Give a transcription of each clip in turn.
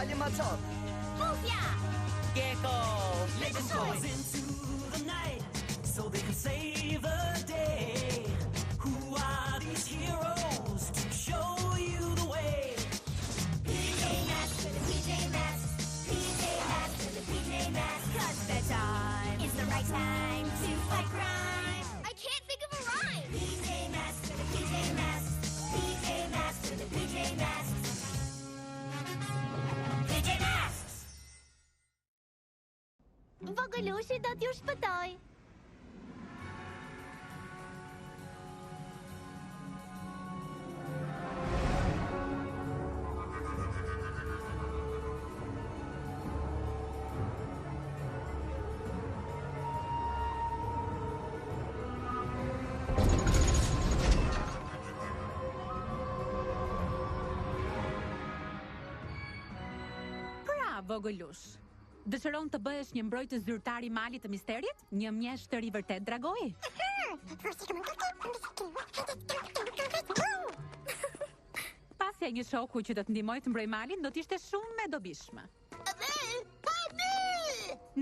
Djali maçor. Bufja! Gecko! Let's go into the night so they can save the day. Who are these heroes to show you the way? PJ Masks for the PJ Masks. PJ Masks for the PJ Masks. 'Cause bedtime is the right time to fight crime. I can't think of a rhyme. PJ Masks for the PJ Masks. PJ Masks for the PJ Masks. PJ Masks! Vogëlushi do t'ju shpëtoj. Vogëlush, dëshiron të bëhesh një mbrojtës zyrtar i malit të misterit? Një mjeshtër i vërtet dragoi? Pasja një shoku që do të ndihmoj të mbroj malin do t'ishte shumë me dobishme.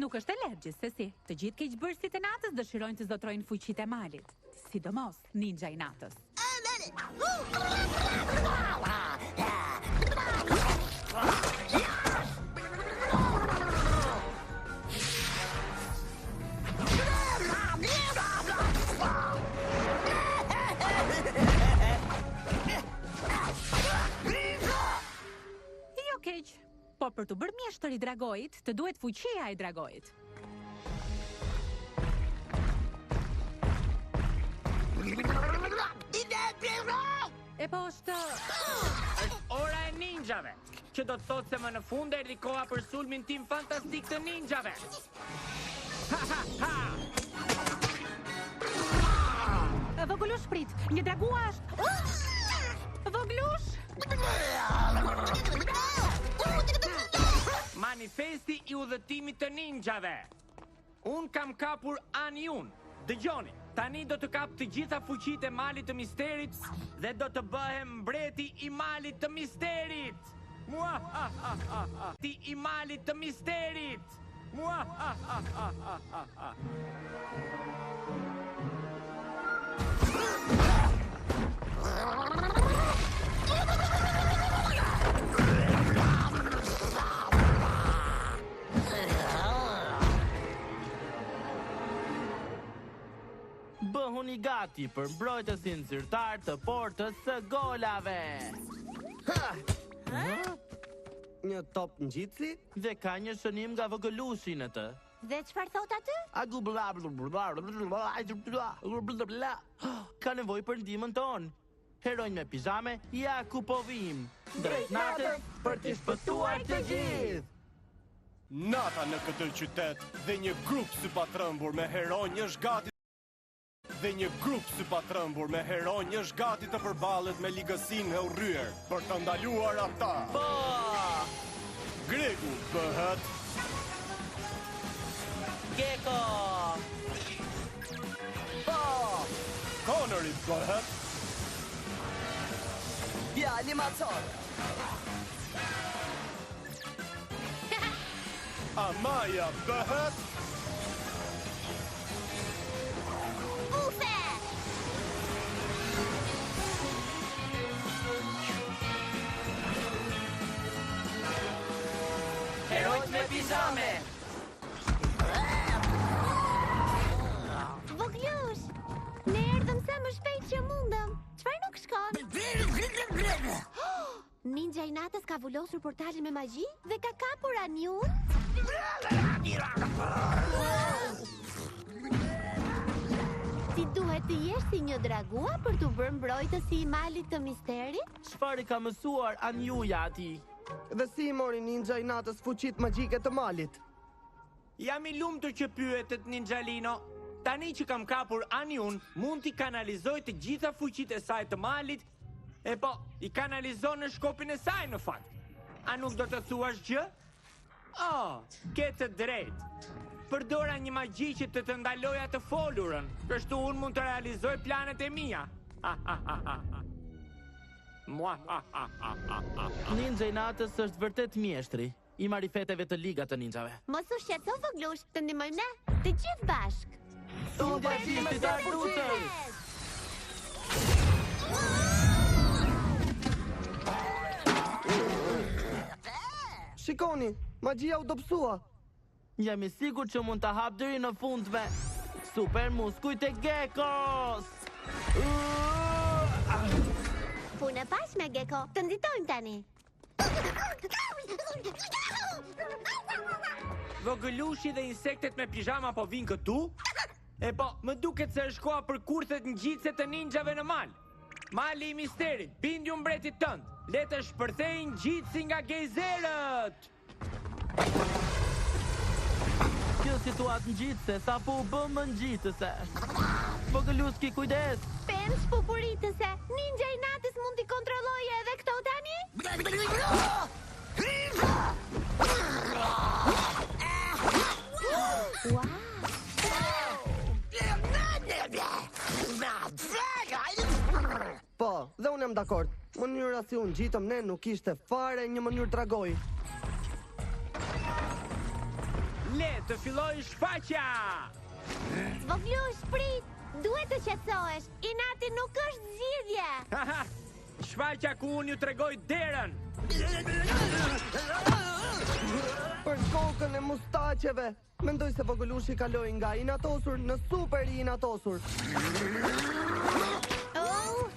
Nuk është e lehtë gjithsesi. Të gjithë keqbërësit e natës dëshirojnë të zotrojnë fuqitë e malit, sidomos ninja i natës. Po për të bërë mjeshtër i dragojit, të duhet fuqia e dragojit. E po është ora e ninjave, që do të thotë se më në fund erdhi koha për sulmin tim fantastik të ninjave. Ha ha ha! Vogëlush prit, një dragua është. Vogëlush! Manifesti i udhëtimit të ninjave. Unë kam kapur Aniun. Dëgjoni, tani do të kap të gjitha fuqitë e malit të misterit dhe do të bëhem mbreti i malit të misterit. Ti i malit të misterit. Bëhuni gati për mbrojtësin zyrtar të portës së golave. Një top ngjitsi Dhe ka një shënim nga vogëlushi në të. Dhe çfarë thot aty? Ka nevojë për ndihmën tonë. Heronj me pijame, ja ku po vim. Drejt natës për t'i shpëtuar të gjithë. Nata në këtë qytet dhe një grup sypatrëmbur me heronj është gati. Dhe një grup sypatrëmbur me heronj është gati të përballet me ligësinë e urryer për të ndaluar ata. Po! Gregu bëhet Gecko! Po! Connori bëhet Djali maçor. Amaya bëhet Bufe! Herojt me pijame. Voglush, ne erdhëm sa më shpejt që mundëm. Çfarë nuk shkon? Ninja i natës ka vullosur portalin me magji dhe ka kapur Aniun. Ti duhet të jesh si një dragua për të bërë mbrojtësi i malit të misterit? Çfarë ka mësuar Anjuja ati? Dhe si i mori ninja i natës fuqitë magjike të malit? Jam i lumtur që pyetet Ninjalino. Tani që kam kapur Aniun, mund t'i kanalizoj të gjitha fuqitë e saj të malit, e po, i kanalizon në shkopin e saj në fakt. A nuk do të thuash gjë? Oh, ke të drejtë. Përdora një magji që të ndaloja të folurën, kështu unë mund të realizoj planet e mia. Ninja i natës është vërtet mjeshtri I marifeteve të liga të ninjave. Mos u shqetëso voglush, të ndihmojmë ne, të gjithë bashk. Supertimit Arbutës! Shikoni, magjia u dobësua. Jam I sigurt që mund ta hap deri në fund me super muskujt e Gekos. Punë pas me Gecko, të nxitojmë tani. Vogëlushi dhe insektet me pijama po vinë këtu? E po, më duket se është koha për kurthet ngjitse të ninjave në mal. Mali I misterit, bindi mbretit tënd. Le të shpërthejnë ngjitsi nga gejzerët. Kjo situatë ngjitse sapo u bë më ngjitëse. Vogëluski, kujdes. Pems pupuritëse, ninja I natës mund t'i kontrollojë edhe këto tani? Wow! Po, dhe unë jam dakord. Mënyra si unë gjitëm ne nuk ishte fare një mënyrë dragoj. Le të filloj shfaqja! Voglush, prit! Duhet të qetësohesh, I nati nuk është zgjidhje. Haha, shfaqja ku unë ju tregoj derën. Për kokën e mustaqeve. Mendoj se vogëlushi kaloi nga I natosur në super I natosur. Oh!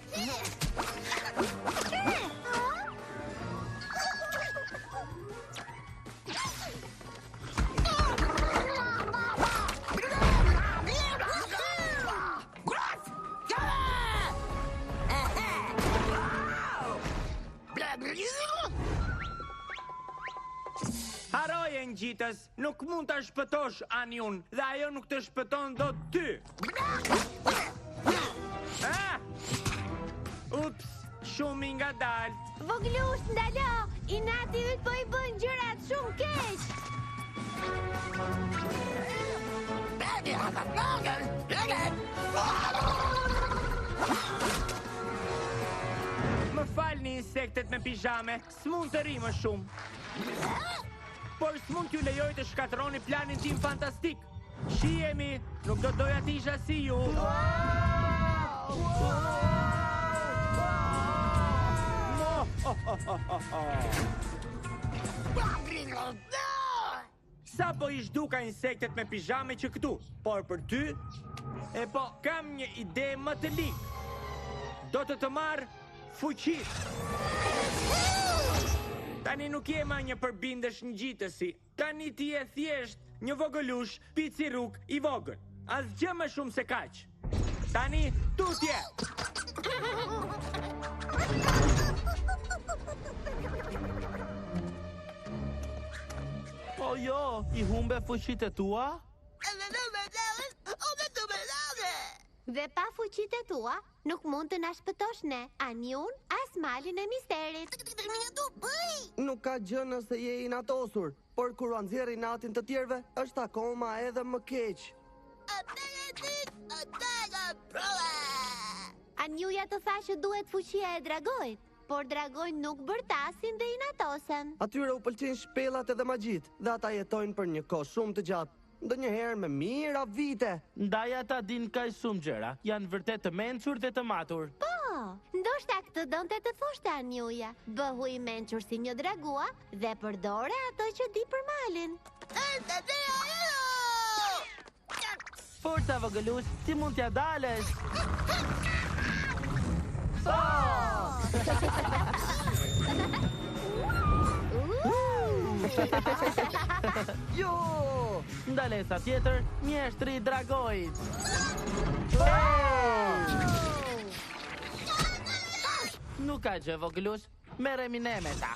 Haroje ngjitës, nuk mund ta shpëtosh Aniun dhe ajo nuk të shpëton dot ty. Ah! Ups, shumë I ngadal. Voglush, ndalo! I nati yt po I bën gjërat shumë keq. Më falni insektet me pijame, s'mund të ri më shumë. Por s'mund t'ju lejoj të shkatroni planin tim fantastik. Shihemi, nuk do doja t'isha si ju. Sa po I zhduka insektet me pijame që këtu, por për ty, e po kam një ide më të ligë. Do të marr fuqi. Tani nuk jema një përbindesh ngjitësi. Tani ti je thjesht një vogëlush piciruk I vogël. Asgjë më shumë se kaq. Tani tutje. Po jo, I humbe fuqitë e tua? Dhe pa fuqitë e tua, nuk mund të na shpëtosh ne, Aniun, as malin e misterit. Nuk ka gjë nëse je I natosur, por kur u nxjerr I natin të tjerëve, është akoma edhe më keq. Aniuja të tha që duhet fuqia e dragojt, por dragojt nuk bërtasin dhe I natosen. Atyre u pëlqejnë shpellat edhe magjit, dhe ata jetojnë për një kohë shumë të gjatë. Ndonjëherë me mijëra vite. Ndaj ata din kaq shumë gjëra. Janë vërtet të mençur dhe të matur. Po, ndoshta këtë donte të thoshte Aniuja. Bëhu I mençur si një dragua dhe përdore ato që di për malin. Forca vogëlush, ti mund t'ja dalësh. Jo! Ndalesa tjetër, mjeshtri I dragojit. Nuk ka gjë vogëlush, merremi ne me ta.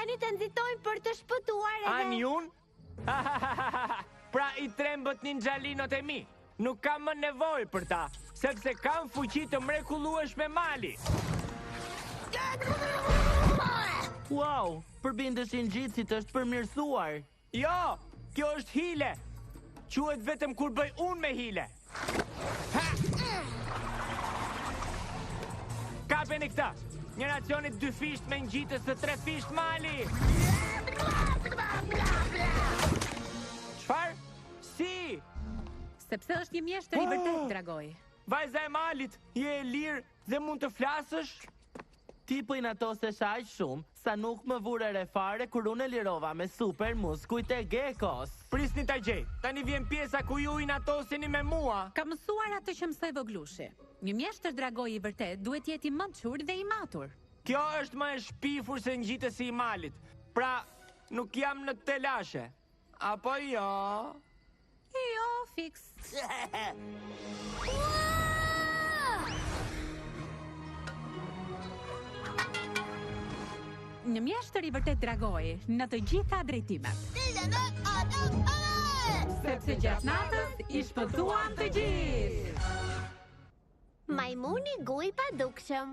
Vazhdoni të nxitojmë për të shpëtuar edhe... Anjun? Pra i trembët ninjalinot e mi. Nuk kam më nevojë për ta, sepse kam fuqi të mrekullueshme mali. Wow, përbindësi ngjitësit është përmirësuar. Jo, kjo është hile. Quhet vetëm kur bëj unë me hile. Ha! Kapeni këta. Një racionit 2 fisht me ngjitës të 3 fisht mali. Çfarë? Si? Sepse është një mjeshtër i vërtet, dragoj. Vajza e malit, je e lirë dhe mund të flasësh? Ti po i natosësh aq shumë sa nuk më vure re fare kur unë e lirova me super muskujt e gekos. Prisni ta gjej. Tani vjen pjesa ku ju i natoseni me mua. Ka mësuar atë që mësoj voglushi. Një mjeshtër dragoj i vërtet duhet jeti mençur dhe i matur. Kjo është më e shpifur se ngjitësi i malit. Pra, nuk jam në telashe. Apo jo? Jo, fiks. Një mjeshtër i vërtet dragoj në të gjitha drejtimet. Sepse gjatë natës i shpëtuam të gjithë. Majmuni gu i padukshëm.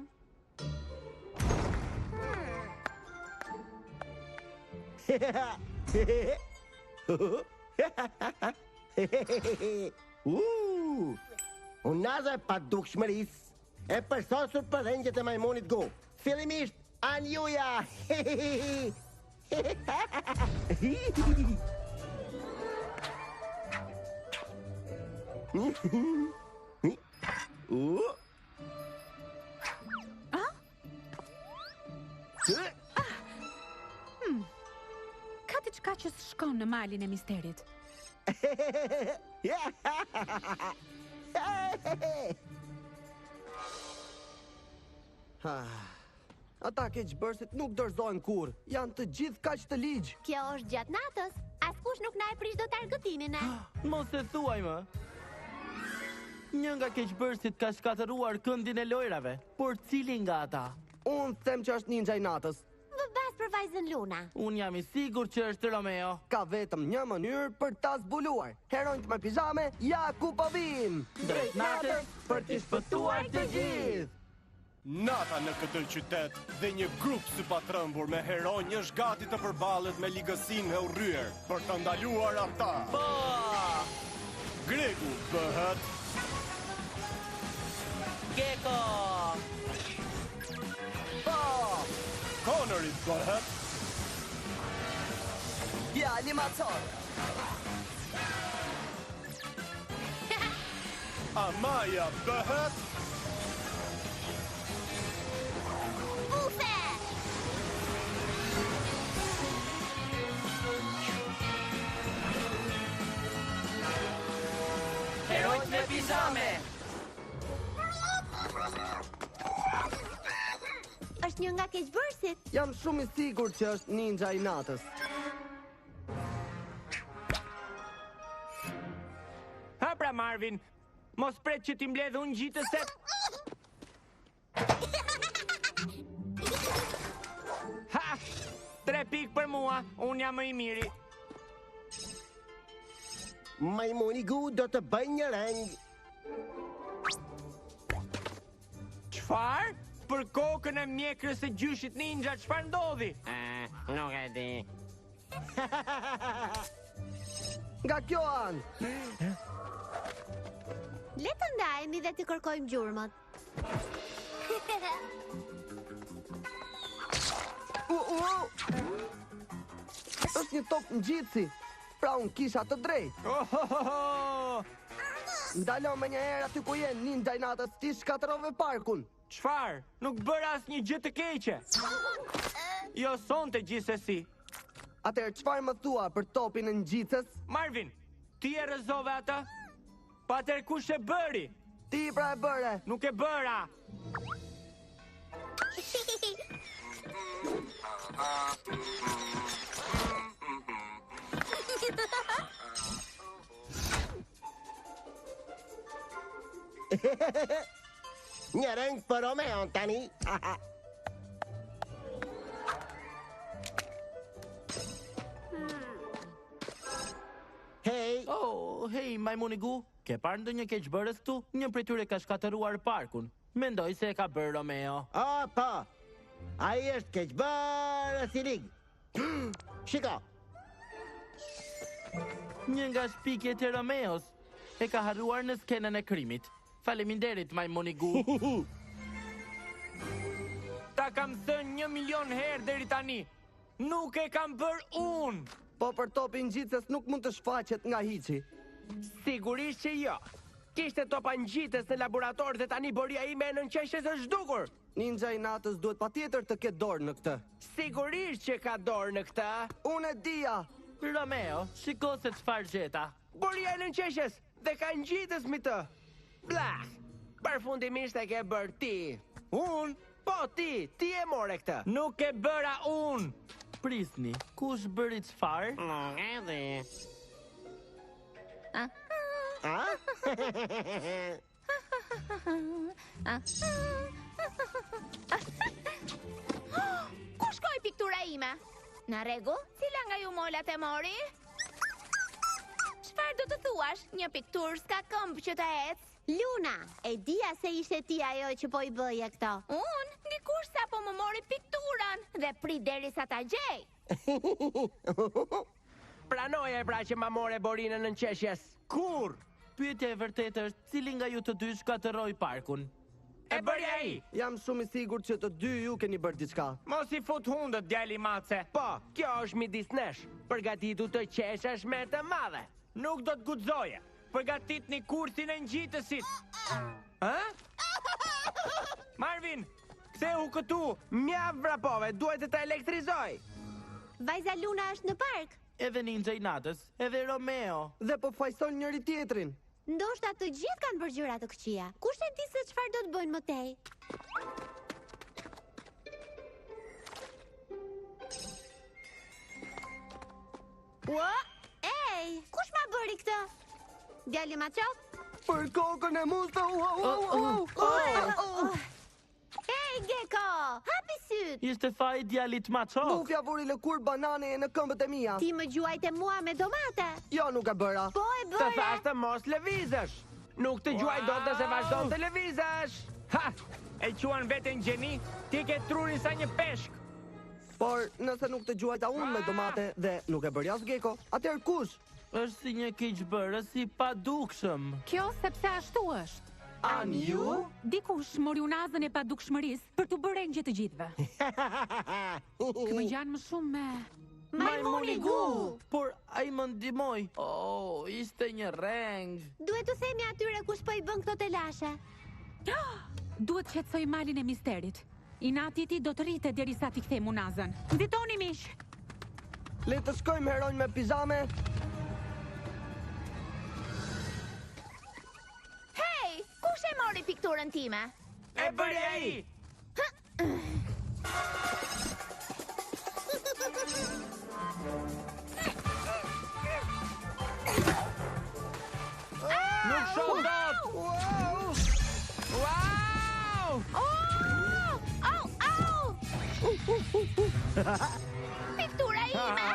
Unaza e padukshmëris e përsosur për rëngjet e majmonit gu. Fillimisht, Anjuja! Ka diçka që s'shkon në malin e misterit. Ata keqbërësit nuk dorëzojnë kur. Janë të gjithë kaq të ligj. Kjo është gjatë natës. Askush nuk na e prish dot argëtimin e. Mos e thuaj më. Një nga keqbërësit ka shkatëruar këndin e lojrave, por cili nga ata? Unë them që është ninja i natës. Vëbas për vajzën Luna. Unë jam i sigur që është Romeo. Ka vetëm një mënyrë për ta zbuluar. Heronjt me pijame, ja ku po vim. Drejt natës për t'i shpëtuar të gjithë. Nata në këtë qytet dhe një grup sypatrëmbur me heronj është gati të përballet me ligësinë e urryer për të ndaluar ata. Po! Gregu bëhet Geko! Po! Connori bëhet Djali macor. Amaya bëhet Ufe! Heronjt me pijame. Është një nga keqbërësit. Jam shumë i sigurt që është ninja i natës. Ha pra Marvin, mos pret që ti mbledh unë ngjitëset. Ha! 3 pikë për mua, unë jam më i miri. Majmuni gu do të bëj një reng. Çfarë? Për kokën e mjekrës së gjyshit ninja, çfarë ndodhi? Nuk e di. Nga kjo anë. Le të ndajemi dhe të kërkojmë gjurmët. Është një top ngjitësi. Pra unë kisha të drejtë. Ndalo me një herë aty ku jenë ninja i natës, ti shkatërove parkun. Çfarë? Nuk bëra asnjë gjë të keqe. Jo sonte gjithsesi. Atëherë çfarë më thua për topin e ngjitës? Marvin, ti e rrezove atë? Pa atëherë kush e bëri? Ti pra e bëre. Nuk e bëra. Një reng për Romeo tani. Oh, hej, majmuni gu, ke parë ndonjë keqbërës këtu? Një prej tyre ka shkatëruar parkun. Mendoj se e ka bërë Romeo. Po, ai është keqbërës i lig. Shiko, Një nga shpikjet e Romeos e ka harruar në skenën e krimit. Faleminderit, majmuni gu. Ta kam thënë 1.000.000 herë deri tani. Nuk e kam bërë unë. Po për topin ngjitës nuk mund të shfaqet nga hiçi. Sigurisht që jo. Kishte topa ngjitës në laborator dhe tani boria ime e nënqeshjes është zhdukur. Ninja i natës duhet patjetër të ketë dorë në këtë. Sigurisht që ka dorë në këtë. Unë e dija. Romeo, shiko se çfarë gjeta. Boria e nënqeshjes dhe ka ngjitës mi të. Blah. Përfundimisht e ke bërë ti. Unë? Po ti e more këtë. Nuk e bëra unë. Prisni, kush bëri çfarë? Ku shkoi piktura ime? Në rregull? Cila nga ju molat e mori? Çfarë do të thuash? Një pikturë s'ka këmbë që të ecë. Luna, e dija se ishte ti ajo që po i bëje këto. Unë, dikush sapo më mori pikturën dhe prit derisa ta gjej. Pranoje pra që ma more borinë në nënqeshjes. Kur? Pyetja e vërtetë është, cili nga ju të dy shkatërroi parkun? E bëri ai. Jam shumë i sigurt që të dy ju keni bërë diçka. Mos i fut hundët, djali mace. Po, kjo është midis nesh. Përgatitu të qeshesh me të madhe. Nuk do të guxoje. Përgatitni kursin e ngjitësit. Marvin, ktheu këtu. Mjaft vrapove, duhet të ta elektrizoj. Vajza Luna është në park. Edhe Ninja i natës, edhe Romeo. Dhe po fajson njëri tjetrin. Ndoshta të gjithë kanë bërë gjëra të këqija. Kush e di se çfarë do të bëjnë më tej? Ua? Ej, kush ma bëri këtë? Djali maço? Për kokën e musta. Ej, Gecko, hapi syt. Ishte faji djalit maço. Bufja vuri lëkur banane në këmbët e mia. Ti më gjuajte mua me domate. Jo, nuk e bëra. Po e Të bëra. thash të mos lëvizësh. Nuk të gjuaj dot nëse vazhdon të lëvizësh. Ha! E quan veten gjeni, ti ke trurin sa një peshk. Por nëse nuk të gjuajta unë me domate dhe nuk e bërja Gecko, atëherë kush? Është si një keqbërës i padukshëm. Kjo sepse ashtu është. An ju? Dikush mori unazën e padukshmërisë për t'u bërë engjë të gjithëve. Më ngjan më shumë me Majmuni gu. Por ai më ndihmoi. Oh, ishte një reng. Duhet të themi atyre kush po i bën këto telashe. Duhet të qetësoj malin e misterit. Inati i tij do të rritet derisa t'i kthejmë unazën. Nxitoni miq. Le të shkojmë heronj me pizame. Hey, kush e mori pikturën time? E bëri ai. Nuk shoh dot. Wow! Piktura ime!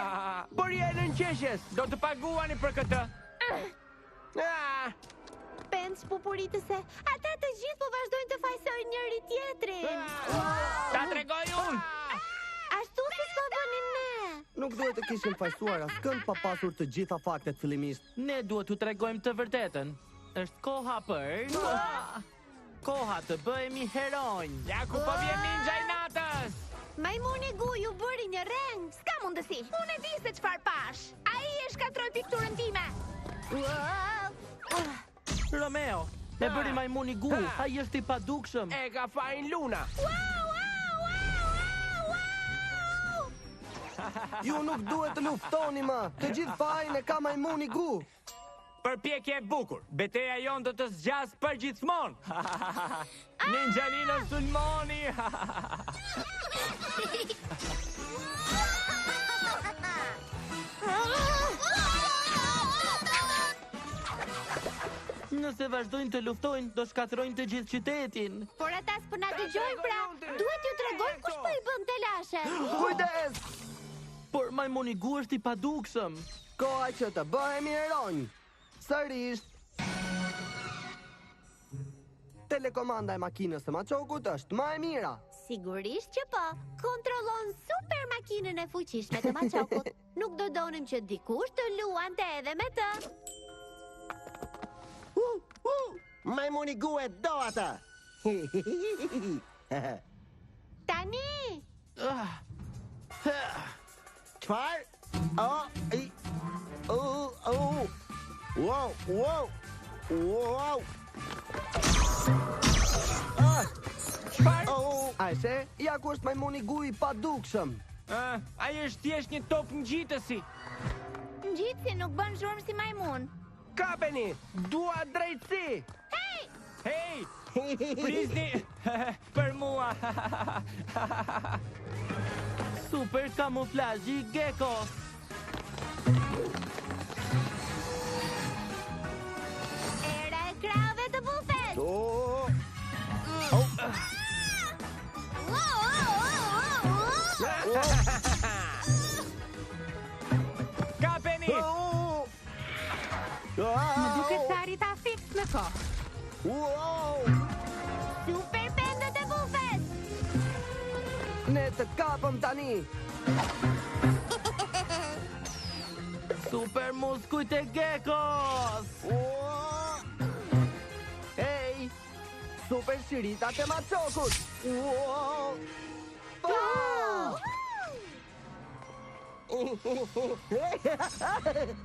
Boria e nënqeshjes. Do të paguani për këtë. Pens pupuritëse, ata të gjithë po vazhdojnë të fajsojnë njëri tjetrin. Ta tregoj unë. Ashtu si s'po bënin ne. Nuk duhet të kishim fajsuar askënd pa pasur të gjitha faktet fillimisht. Ne duhet t'u tregojmë të vërtetën. Është koha për... Koha të bëhemi heronj. Ja ku po vjen Ninja i natës. Majmuni gu ju bëri një reng. S'ka mundësi. Unë e di se çfarë pash. Ai e shkatroi pikturën time. Romeo, e bëri majmuni gu. Ai është i padukshëm. E ka fajin Luna. Ju nuk duhet të luftoni më. Të gjithë fajin e ka majmuni gu. Përpjekje e bukur. Beteja jon do të zgjas përgjithmonë. Ninjalino sulmoni. Nëse vazhdojnë të luftojnë, do shkatërrojnë të gjithë qytetin. Por ata s'po na dëgjojnë pra. Duhet t'ju tregojmë kush po i bën telashe. Kujdes! Por majmuni gu është i padukshëm. Është koha që të bëhemi heronj. Sërish. Telekomanda e makinës së Machokut është më e mira. Sigurisht që po. Kontrollon super makinën e fuqishme të Machokut. Nuk do donim që dikush të luante edhe me të. Majmuni gu e do ata. Tani! Çfarë? Wow. Ajse, ja ku është majmuni gu i padukshëm. Ai është thjesht një top ngjitësi. Ngjitësi nuk bën zhurmë si majmun. Kapeni! Dua drejtësi! Hey! Prisni për mua. Super kamuflazhi i Gekos. Era e krave të bufet! Kapeni! Më duket se arrita fiks në kohë. Super pendët e bufet! Ne të kapëm tani. Super muskujt e Gekos. Hey, super shiritat e Machokut.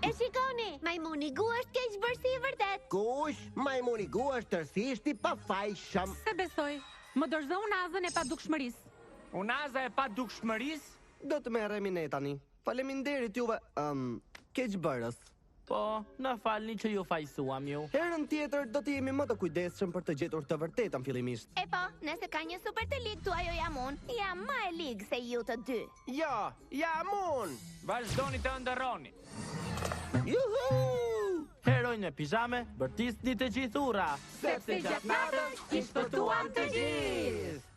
E shikoni, majmuni gu është keqbërsi i vërtet. Kush? Majmuni gu është tërësisht i pafajshëm. Se besoj, më dorëzo unazën e padukshmërisë. Unaza e padukshmërisë? Do të merremi ne tani. Faleminderit juve, keqbërës. Po, na falni që ju fajsuam ju. Herën tjetër do të jemi më të kujdesshëm për të gjetur të vërtetën fillimisht. E po, nëse ka një super të ligë tu ajo jam unë, jam më e ligë se ju të dy. Jo, jam unë! Vazhdoni të ëndërroni. Heronjë në pijame, bërtisni të gjithura. Sepse gjatë natës i shpëtuam të gjithë.